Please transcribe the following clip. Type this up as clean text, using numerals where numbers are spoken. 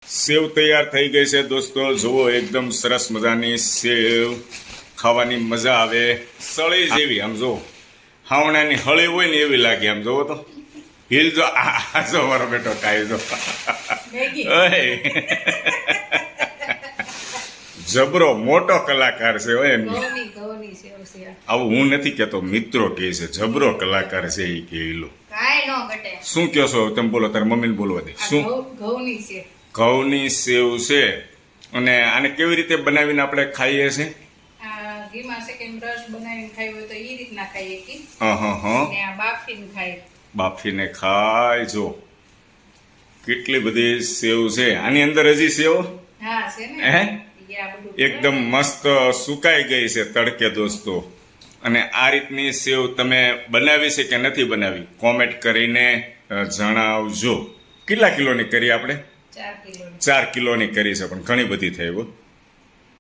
સેવ તૈયાર થઈ ગઈ છે દોસ્તો, જુઓ એકદમ સરસ મજાની સેવ, ખાવાની મજા આવે, સળી જેવી. આમ જો હાવણાની હળી હોય ને એવી લાગે. આમ જોવો તો હિલ જો આ જો મારો બેટો ખાઈ જો જબરો મોટો કલાકાર છે હોય એમ. આવું હું નથી કેતો, મિત્રો કહે છે જબરો કલાકાર છે એ કે શું કહો છો તમે? બોલો, તારા મમ્મીને બોલવા દે. શું? ઘઉંની સેવ છે. અને આને કેવી રીતે બનાવીને આપણે ખાઈએ છીએ? બાફીને ખાય. જો કેટલી બધી સેવ છે આની અંદર. હજી સેવ એકદમ મસ્ત સુકાઈ ગઈ છે તડકે દોસ્તો. અને આ રીતની સેવ તમે બનાવી છે કે નથી બનાવી કોમેન્ટ કરીને જણાવજો. કેટલા કિલોની કરી આપણે? 4 કિલોની કરી છે, પણ ઘણી બધી થઈ.